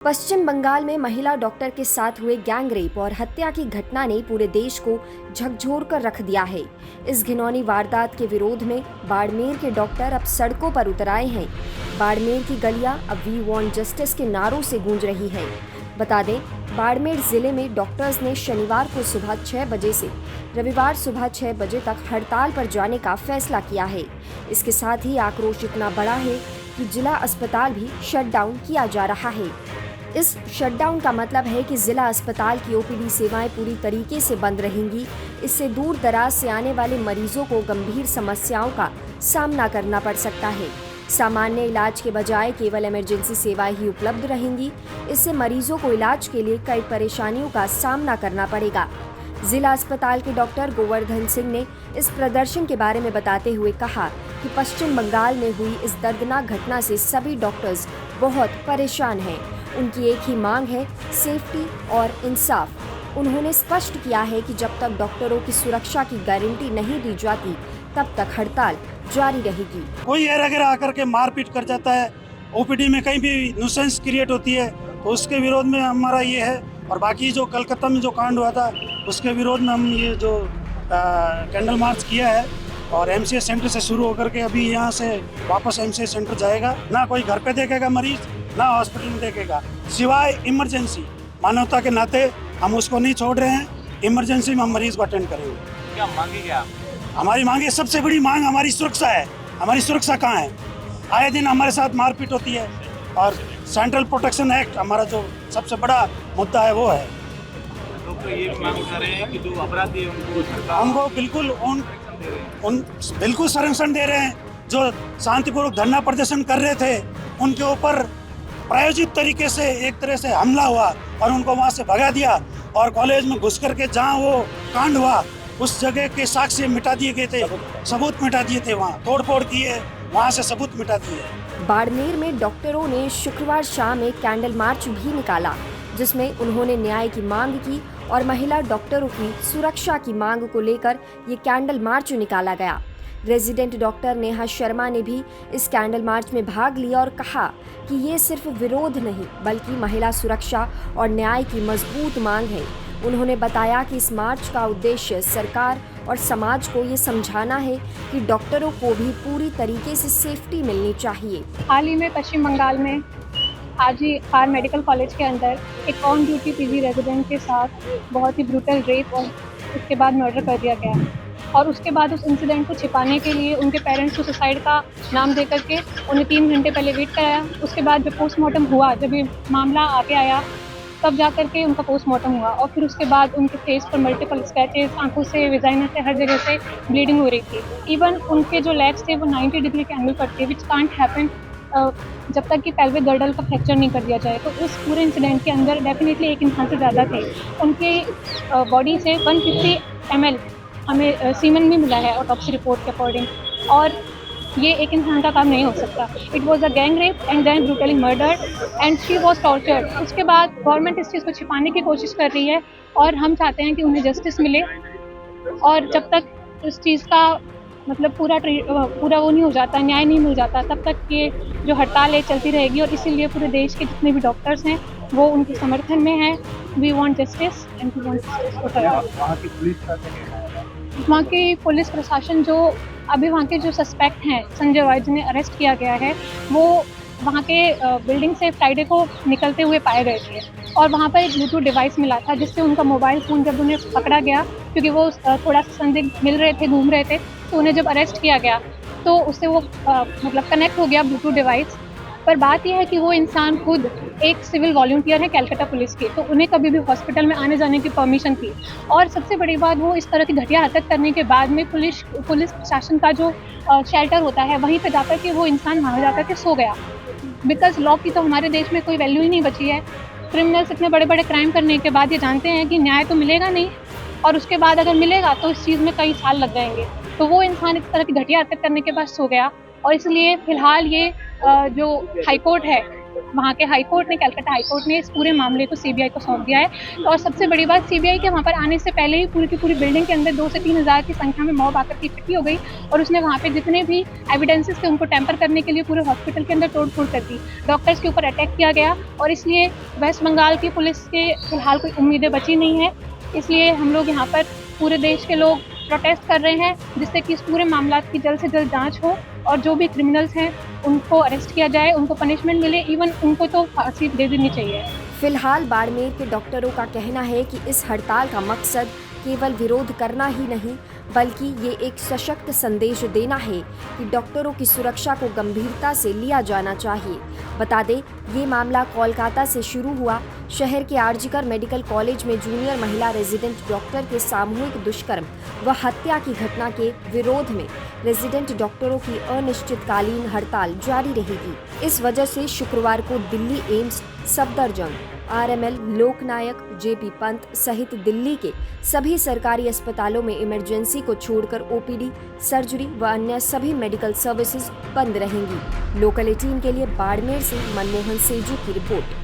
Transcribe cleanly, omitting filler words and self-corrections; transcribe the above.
पश्चिम बंगाल में महिला डॉक्टर के साथ हुए गैंगरेप और हत्या की घटना ने पूरे देश को झकझोर कर रख दिया है। इस घिनौनी वारदात के विरोध में बाड़मेर के डॉक्टर अब सड़कों पर उतर आए हैं। बाड़मेर की गलियां अब वी वांट जस्टिस के नारों से गूंज रही है। बता दें, बाड़मेर जिले में डॉक्टर्स ने शनिवार को सुबह 6 बजे से रविवार सुबह 6 बजे तक हड़ताल पर जाने का फैसला किया है। इसके साथ ही आक्रोश इतना बड़ा है कि जिला अस्पताल भी शटडाउन किया जा रहा है। इस शटडाउन का मतलब है कि जिला अस्पताल की ओपीडी सेवाएं पूरी तरीके से बंद रहेंगी। इससे दूर दराज से आने वाले मरीजों को गंभीर समस्याओं का सामना करना पड़ सकता है। सामान्य इलाज के बजाय केवल इमरजेंसी सेवाएं ही उपलब्ध रहेंगी। इससे मरीजों को इलाज के लिए कई परेशानियों का सामना करना पड़ेगा। जिला अस्पताल के डॉक्टर गोवर्धन सिंह ने इस प्रदर्शन के बारे में बताते हुए कहा कि पश्चिम बंगाल में हुई इस दर्दनाक घटना से सभी डॉक्टर्स बहुत परेशान हैं। उनकी एक ही मांग है, सेफ्टी और इंसाफ। उन्होंने स्पष्ट किया है कि जब तक डॉक्टरों की सुरक्षा की गारंटी नहीं दी जाती तब तक हड़ताल जारी रहेगी। कोई एरा आकर के मारपीट कर जाता है, ओपीडी में कहीं भी न्यूसेंस क्रिएट होती है, तो उसके विरोध में हमारा ये है। और बाकी जो कलकत्ता में जो कांड हुआ था उसके विरोध में हम ये जो कैंडल मार्च किया है और एमसीएस सेंटर से शुरू होकर के अभी यहाँ से वापस एमसीएस सेंटर जाएगा। ना कोई घर पे देखेगा मरीज, ना हॉस्पिटल में देखेगा, सिवाय इमरजेंसी। मानवता के नाते हम उसको नहीं छोड़ रहे हैं। इमरजेंसी में हम मरीज को अटेंड करेंगे। क्या मांगे क्या? हमारी मांगे, सबसे बड़ी मांग हमारी सुरक्षा है। हमारी सुरक्षा कहाँ है? आए दिन हमारे साथ मारपीट होती है और सेंट्रल प्रोटेक्शन एक्ट हमारा जो सबसे बड़ा मुद्दा है वो है। तो ये मांग कर रहे हैं कि जो अपराधी है उनको बिल्कुल बिल्कुल संरक्षण दे रहे हैं। जो शांतिपूर्वक धरना प्रदर्शन कर रहे थे उनके ऊपर प्रायोजित तरीके से एक तरह से हमला हुआ और उनको वहाँ से भगा दिया और कॉलेज में घुस करके जहाँ वो कांड हुआ उस जगह के साक्ष्य मिटा दिए गए थे, सबूत मिटा दिए थे, वहाँ तोड़फोड़ किए, वहाँ से सबूत मिटा दिए। बाड़मेर में डॉक्टरों ने शुक्रवार शाम एक कैंडल मार्च भी निकाला, जिसमें उन्होंने न्याय की मांग की और महिला डॉक्टरों की सुरक्षा की मांग को लेकर ये कैंडल मार्च निकाला गया। रेजिडेंट डॉक्टर नेहा शर्मा ने भी इस कैंडल मार्च में भाग लिया और कहा कि ये सिर्फ विरोध नहीं बल्कि महिला सुरक्षा और न्याय की मजबूत मांग है। उन्होंने बताया कि इस मार्च का उद्देश्य सरकार और समाज को ये समझाना है कि डॉक्टरों को भी पूरी तरीके से सेफ्टी मिलनी चाहिए। हाल ही में पश्चिम बंगाल में आर मेडिकल कॉलेज के अंदर एक ऑन ड्यूटी पीजी रेजिडेंट के साथ बहुत ही ब्रूटल रेप और उसके बाद मर्डर कर दिया गया और उसके बाद उस इंसिडेंट को छिपाने के लिए उनके पेरेंट्स को सुसाइड का नाम दे करके उन्हें 3 घंटे पहले वेट कराया। उसके बाद जब पोस्टमार्टम हुआ, जब ये मामला आगे आया तब जा करके उनका पोस्टमार्टम हुआ और फिर उसके बाद उनके फेस पर मल्टीपल स्क्रैचेस, आंखों से, विजाइना से, हर जगह से ब्लीडिंग हो रही थी। इवन उनके जो लेग्स थे वो 90 डिग्री के एंगल पर थे, विच कांट हैपन जब तक कि पेल्विक गर्डल का फ्रैक्चर नहीं कर दिया जाए। तो उस पूरे इंसिडेंट के अंदर डेफिनेटली एक इंसान से ज़्यादा थे। उनके बॉडी से 150 ml हमें सीमेन भी मिला है ऑटोप्सी रिपोर्ट के अकॉर्डिंग, और ये एक इंसान का काम नहीं हो सकता। It was a gang rape and then brutally murdered and she was tortured. उसके बाद गवर्नमेंट इस चीज़ को छिपाने की कोशिश कर रही है और हम चाहते हैं कि उन्हें जस्टिस मिले और जब तक इस चीज़ का मतलब पूरा वो नहीं हो जाता, न्याय नहीं मिल जाता, तब तक ये जो हड़ताल है चलती रहेगी। और इसीलिए पूरे देश के जितने भी डॉक्टर्स हैं वो उनके समर्थन में हैं। We want justice and we want वहाँ की पुलिस प्रशासन जो अभी वहाँ के जो सस्पेक्ट हैं संजय रॉय जिन्हें अरेस्ट किया गया है, वो वहाँ के बिल्डिंग से फ्राइडे को निकलते हुए पाए गए थे और वहाँ पर एक ब्लूटूथ डिवाइस मिला था जिससे उनका मोबाइल फ़ोन जब उन्हें पकड़ा गया, क्योंकि वो थोड़ा सा संदिग्ध मिल रहे थे, घूम रहे थे, तो उन्हें जब अरेस्ट किया गया तो उससे वो मतलब कनेक्ट हो गया ब्लूटूथ डिवाइस। पर बात यह है कि वो इंसान खुद एक सिविल वॉलंटियर है कलकत्ता पुलिस के, तो उन्हें कभी भी हॉस्पिटल में आने जाने की परमिशन थी। और सबसे बड़ी बात, वो इस तरह की घटिया हरकत करने के बाद में पुलिस प्रशासन का जो शेल्टर होता है वहीं पे जाकर के वो इंसान वहाँ जाकर के सो गया। बिकॉज लॉ की तो हमारे देश में कोई वैल्यू ही नहीं बची है। क्रिमिनल्स इतने बड़े बड़े क्राइम करने के बाद ये जानते हैं कि न्याय तो मिलेगा नहीं, और उसके बाद अगर मिलेगा तो इस चीज़ में कई साल लग जाएंगे। तो वो इंसान इस तरह की घटिया हरकत करने के बाद सो गया और इसलिए फ़िलहाल ये जो हाई कोर्ट है वहाँ के हाई कोर्ट ने, कलकत्ता हाई कोर्ट ने इस पूरे मामले को सीबीआई को सौंप दिया है। और सबसे बड़ी बात, सीबीआई के वहाँ पर आने से पहले ही पूरी की पूरी बिल्डिंग के अंदर 2 से 3 हज़ार की संख्या में मॉब आकर के इकट्ठी हो गई और उसने वहाँ पे जितने भी एविडेंसेस थे उनको टेम्पर करने के लिए पूरे हॉस्पिटल के अंदर तोड़-फोड़ कर दी। डॉक्टर्स के ऊपर अटैक किया गया और इसलिए वेस्ट बंगाल की पुलिस के फिलहाल कोई उम्मीदें बची नहीं है। इसलिए हम लोग यहाँ पर पूरे देश के लोग प्रोटेस्ट कर रहे हैं, जिससे कि इस पूरे मामला की जल्द से जल्द जांच हो और जो भी क्रिमिनल्स हैं उनको अरेस्ट किया जाए, उनको पनिशमेंट मिले, इवन उनको तो फांसी दे देनी चाहिए। फिलहाल बाड़मेर के डॉक्टरों का कहना है कि इस हड़ताल का मकसद केवल विरोध करना ही नहीं, बल्कि ये एक सशक्त संदेश देना है कि डॉक्टरों की सुरक्षा को गंभीरता से लिया जाना चाहिए। बता दें, ये मामला कोलकाता से शुरू हुआ। शहर के आरजीकर मेडिकल कॉलेज में जूनियर महिला रेजिडेंट डॉक्टर के सामूहिक दुष्कर्म व हत्या की घटना के विरोध में रेजिडेंट डॉक्टरों की अनिश्चितकालीन हड़ताल जारी रहेगी। इस वजह से शुक्रवार को दिल्ली एम्स, सफदरजंग, आरएमएल, लोकनायक, जेपी पंत सहित दिल्ली के सभी सरकारी अस्पतालों में इमरजेंसी को छोड़कर ओपीडी, सर्जरी व अन्य सभी मेडिकल सर्विसेज बंद रहेंगी। लोकल 18 के लिए बाड़मेर से मनमोहन सेजू की रिपोर्ट।